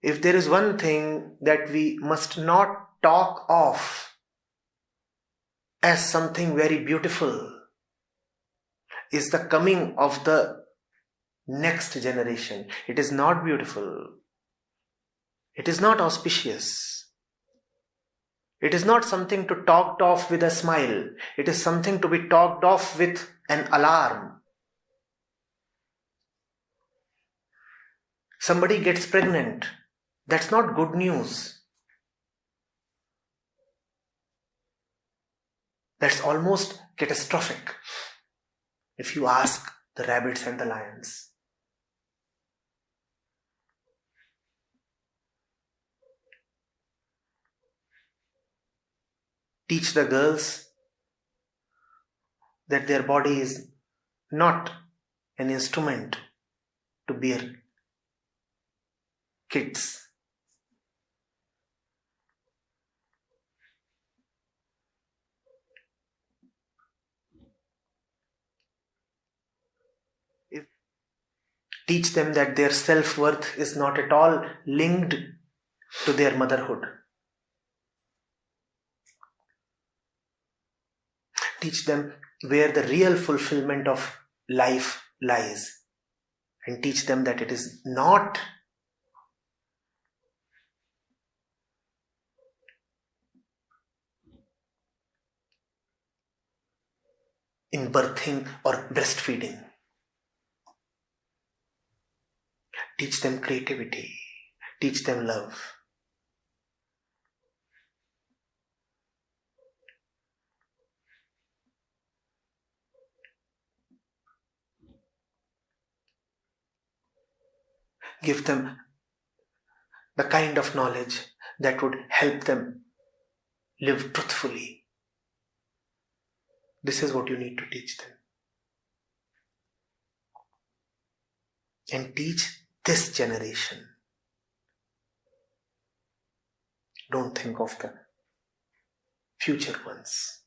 if there is one thing that we must not talk of as something very beautiful, is the coming of the next generation. It is not beautiful. It is not auspicious. It is not something to talk off with a smile. It is something to be talked off with an alarm. Somebody gets pregnant. That's not good news. That's almost catastrophic, if you ask the rabbits and the lions. Teach the girls that their body is not an instrument to bear kids. Teach them that their self-worth is not at all linked to their motherhood. Teach them where the real fulfillment of life lies. And teach them that it is not in birthing or breastfeeding. Teach them creativity. Teach them love. Give them the kind of knowledge that would help them live truthfully. This is what you need to teach them. And teach this generation. Don't think of the future ones.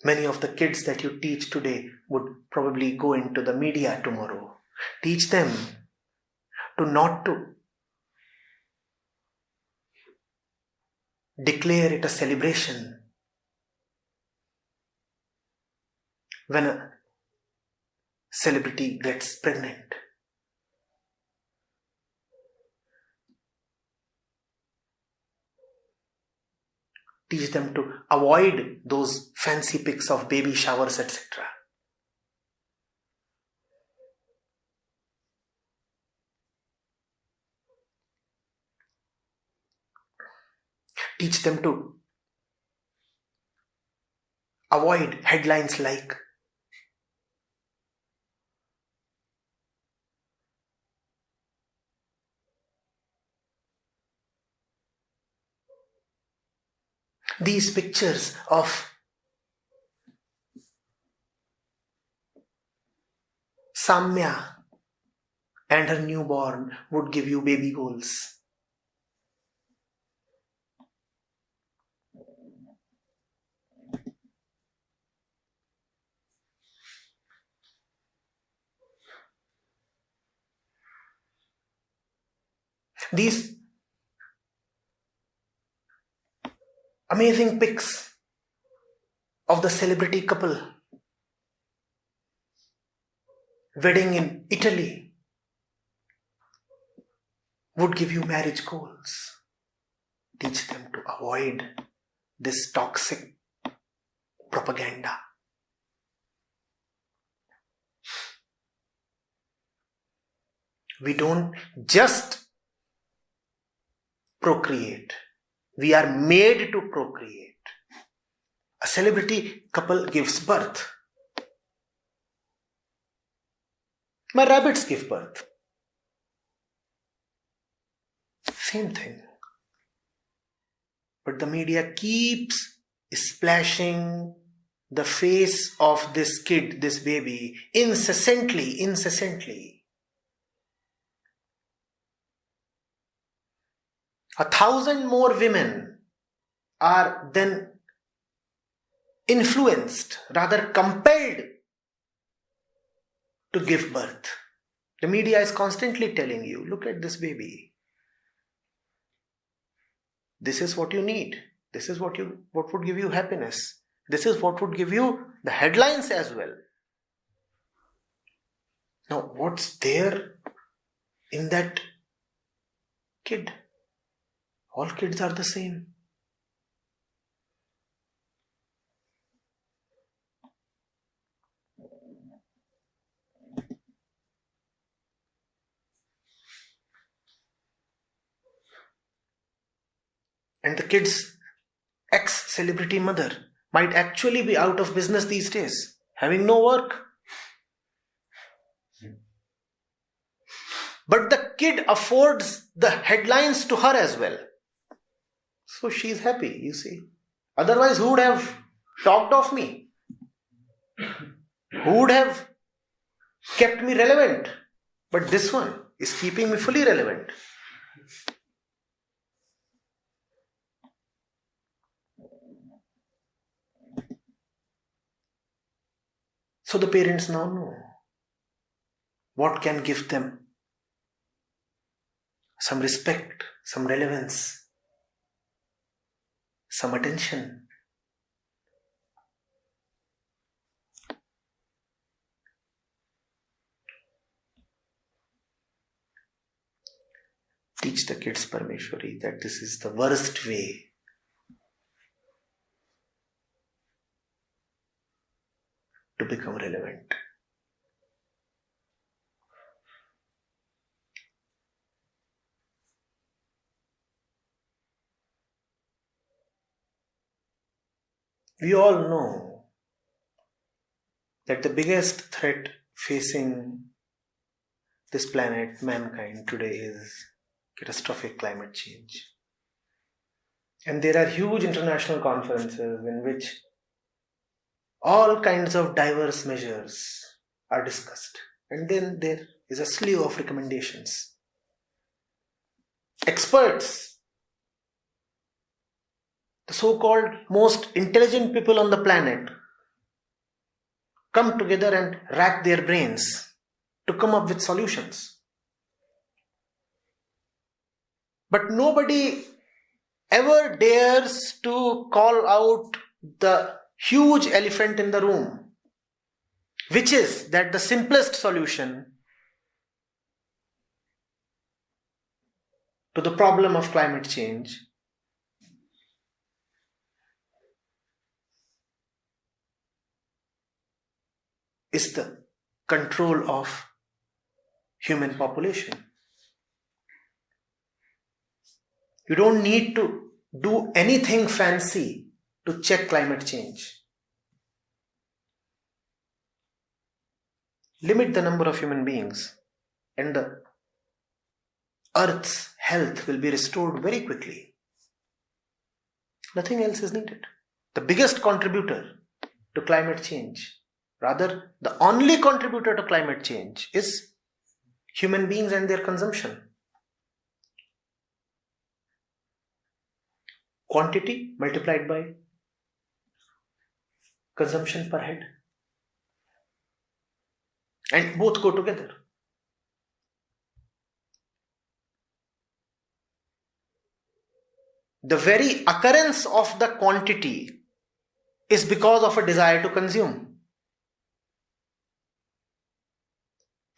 Many of the kids that you teach today would probably go into the media tomorrow. Teach them to not to declare it a celebration when a celebrity gets pregnant. Teach them to avoid those fancy pics of baby showers, etc. Teach them to avoid headlines like these pictures of Samya and her newborn would give you baby goals. These amazing pics of the celebrity couple wedding in Italy would give you marriage goals. Teach them to avoid this toxic propaganda. We don't just procreate. We are made to procreate. A celebrity couple gives birth. My rabbits give birth. Same thing. But the media keeps splashing the face of this kid, this baby, incessantly. 1,000 more women are then influenced, rather compelled to give birth. The media is constantly telling you, look at this baby. This is what you need. This is what would give you happiness. This is what would give you the headlines as well. Now, what's there in that kid? All kids are the same. And the kid's ex-celebrity mother might actually be out of business these days, having no work. But the kid affords the headlines to her as well. So she's happy, you see. Otherwise, who would have talked of me? Who would have kept me relevant? But this one is keeping me fully relevant. So the parents now know what can give them some respect, some relevance, some attention. Teach the kids, Parmeshwari, that this is the worst way to become relevant. We all know that the biggest threat facing this planet, mankind today, is catastrophic climate change. And there are huge international conferences in which all kinds of diverse measures are discussed. And then there is a slew of recommendations. Experts, the so-called most intelligent people on the planet, come together and rack their brains to come up with solutions. But nobody ever dares to call out the huge elephant in the room, which is that the simplest solution to the problem of climate change is the control of human population. You don't need to do anything fancy to check climate change. Limit the number of human beings and the Earth's health will be restored very quickly. Nothing else is needed. The biggest contributor to climate change, rather the only contributor to climate change, is human beings and their consumption. Quantity multiplied by consumption per head. And both go together. The very occurrence of the quantity is because of a desire to consume.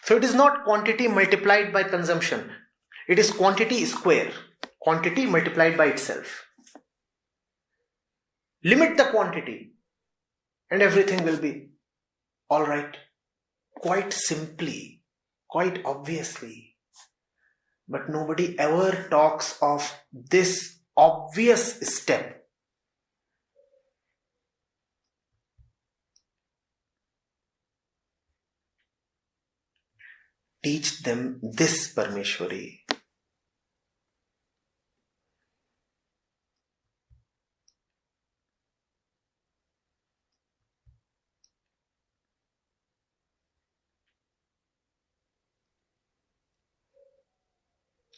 So it is not quantity multiplied by consumption. It is quantity square. Quantity multiplied by itself. Limit the quantity and everything will be alright. Quite simply, quite obviously. But nobody ever talks of this obvious step. Teach them this, Parmeshwari.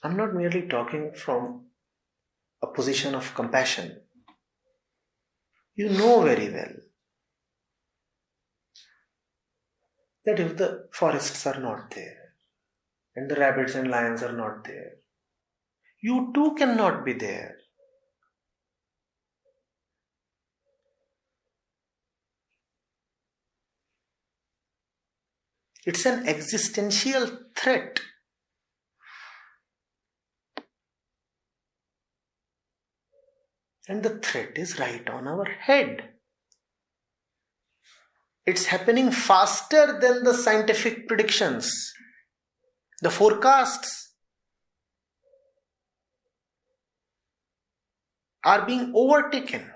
I'm not merely talking from a position of compassion. You know very well that if the forests are not there and the rabbits and lions are not there, you too cannot be there. It's an existential threat. And the threat is right on our head. It's happening faster than the scientific predictions, the forecasts are being overtaken.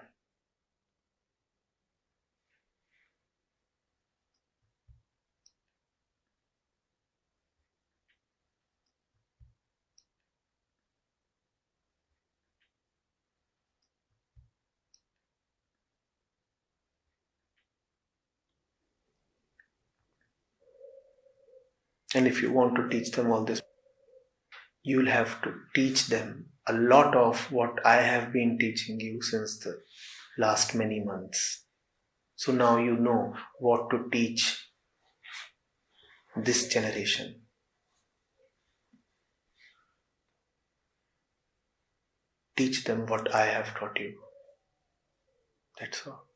And if you want to teach them all this, you'll have to teach them a lot of what I have been teaching you since the last many months. So now you know what to teach this generation. Teach them what I have taught you. That's all.